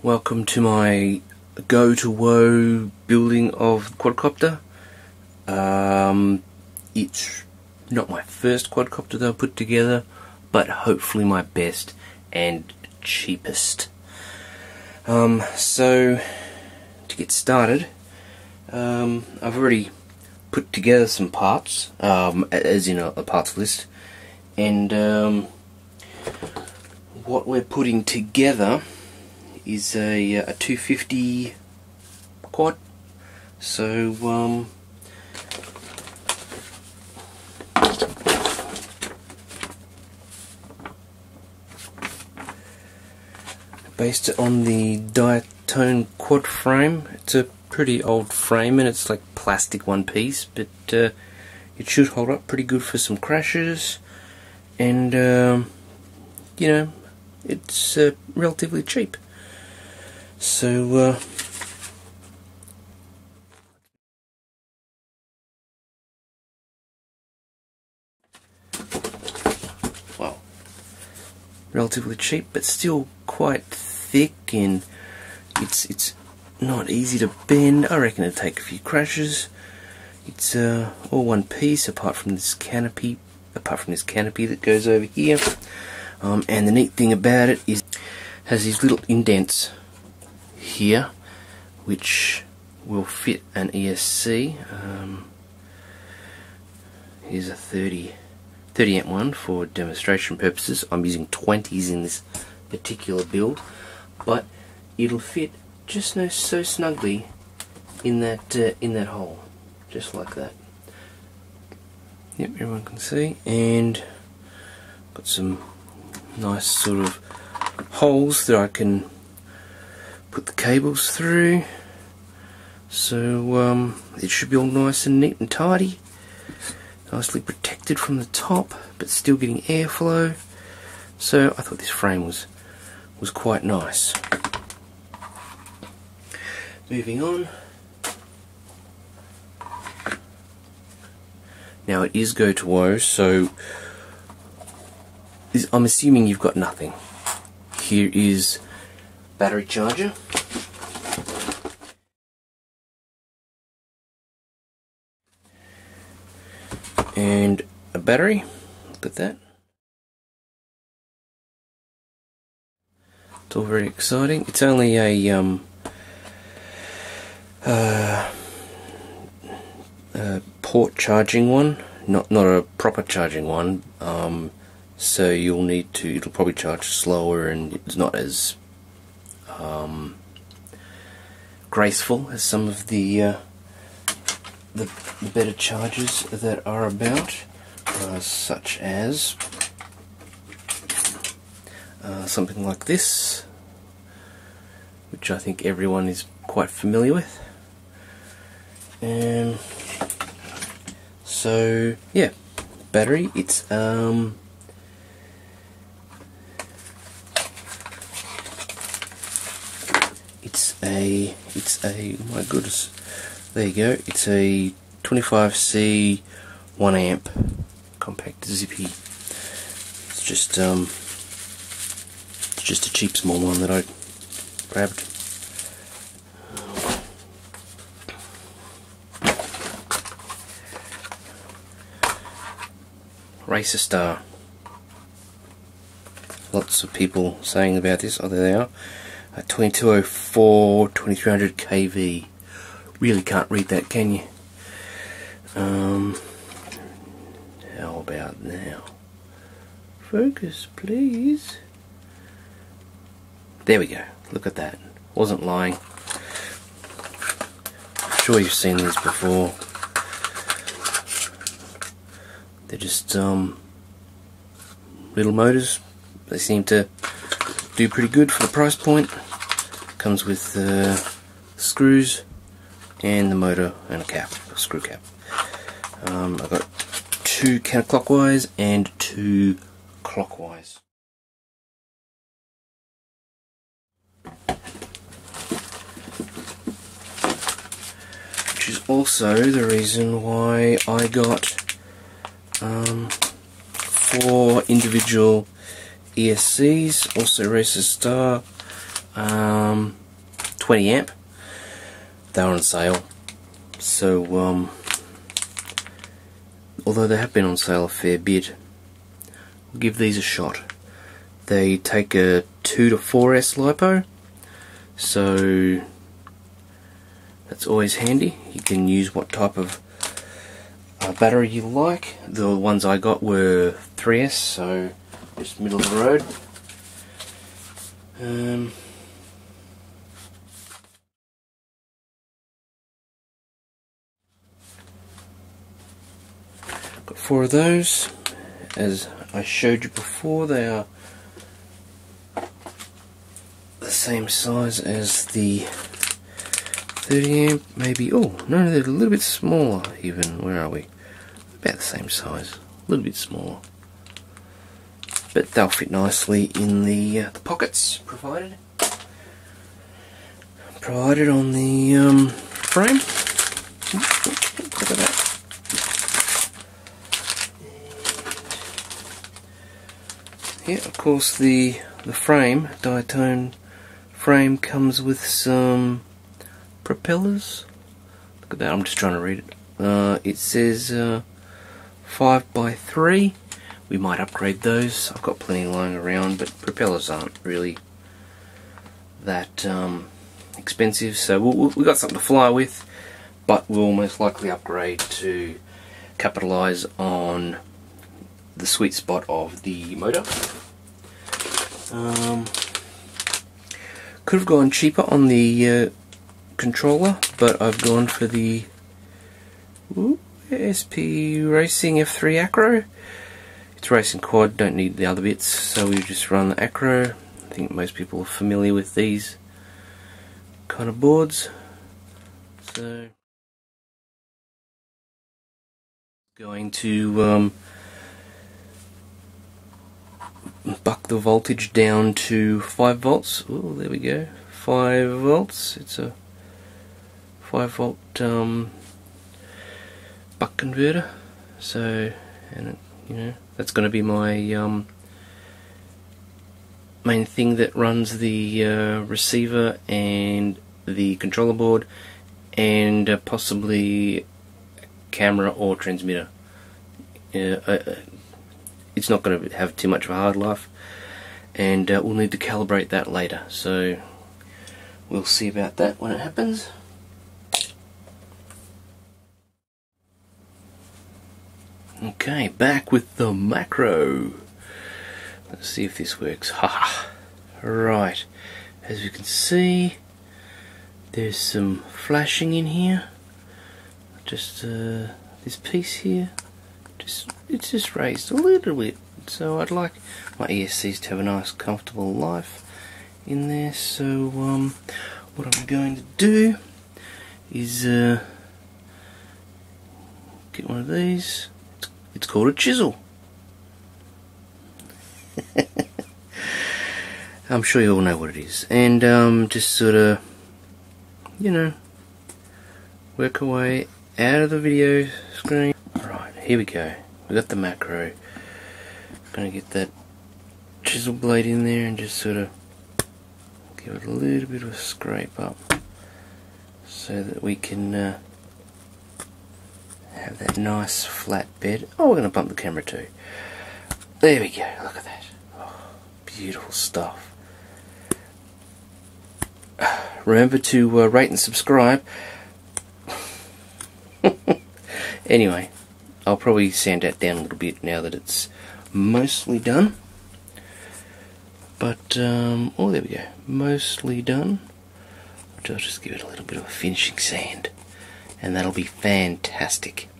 Welcome to my go to Woah building of quadcopter. It's not my first quadcopter that I've put together, but hopefully my best and cheapest. So to get started, I've already put together some parts, as in a parts list, and what we're putting together is a 250 quad. So based it on the diatone quad frame. It's a pretty old frame and it's like plastic one piece, but it should hold up pretty good for some crashes, and you know, it's relatively cheap. So well, relatively cheap, but still quite thick, and it's not easy to bend. I reckon it'll take a few crashes. It's all one piece apart from this canopy that goes over here. And the neat thing about it is it has these little indents here which will fit an ESC. Here's a 30 amp one for demonstration purposes. I'm using 20s in this particular build, but it'll fit just so snugly in that hole, just like that. Yep, everyone can see, and got some nice sort of holes that I can put the cables through. So it should be all nice and neat and tidy, nicely protected from the top, but still getting airflow. So I thought this frame was quite nice. Moving on. Now it is go to Woah, so I'm assuming you've got nothing. Here is battery charger, and a battery. Look at that. It's all very exciting. It's only a port charging one, not a proper charging one. So it'll probably charge slower, and it's not as graceful as some of the better chargers that are about, such as something like this, which I think everyone is quite familiar with. And so yeah, battery. It's oh my goodness, there you go. It's a 25C 1 amp compact zippy. It's just a cheap small one that I grabbed. Racer Star. Lots of people saying about this. Oh, there they are. 2204 2300 kV. Really can't read that, can you? How about now? Focus, please. There we go. Look at that. Wasn't lying. I'm sure you've seen these before. They're just little motors. They seem to do pretty good for the price point. Comes with screws and the motor and a screw cap. I've got 2 counterclockwise and 2 clockwise. Which is also the reason why I got 4 individual ESCs, also Racer Star, 20 amp. They were on sale, so although they have been on sale a fair bit, I'll give these a shot. They take a 2 to 4S LiPo, so that's always handy. You can use what type of battery you like. The ones I got were 3S, so just middle of the road. Got 4 of those. As I showed you before, they are the same size as the 30 amp, maybe. Oh no, they're a little bit smaller even. Where are we? About the same size, a little bit smaller, but they'll fit nicely in the pockets provided on the frame. Look at that. Yeah, of course the frame, diatone frame, comes with some propellers. Look at that, I'm just trying to read it. It says 5x3. We might upgrade those. I've got plenty lying around, but propellers aren't really that expensive, so we've got something to fly with, but we'll most likely upgrade to capitalise on the sweet spot of the motor. Could have gone cheaper on the controller, but I've gone for the SP Racing F3 Acro. It's racing quad, don't need the other bits, so we just run the Acro. I think most people are familiar with these kind of boards. So going to buck the voltage down to 5 volts. Oh, there we go, 5 volts. It's a 5 volt buck converter. So, and you know, that's going to be my main thing that runs the receiver and the controller board, and possibly camera or transmitter. It's not going to have too much of a hard life, and we'll need to calibrate that later, so we'll see about that when it happens. Okay, back with the macro. Let's see if this works. Haha. Right, as you can see, there's some flashing in here. Just this piece here, it's just raised a little bit, so I'd like my ESCs to have a nice comfortable life in there. So what I'm going to do is get one of these. It's called a chisel. I'm sure you all know what it is, and just sort of, you know, work away out of the video screen. Right, here we go. We got the macro. Gonna get that chisel blade in there and just sort of give it a little bit of a scrape up, so that we can have that nice flat bed. Oh, we're gonna bump the camera too. There we go. Look at that. Oh, beautiful stuff. Remember to rate and subscribe. Anyway, I'll probably sand that down a little bit now that it's mostly done. But, oh, there we go. Mostly done. I'll just give it a little bit of a finishing sand, and that'll be fantastic.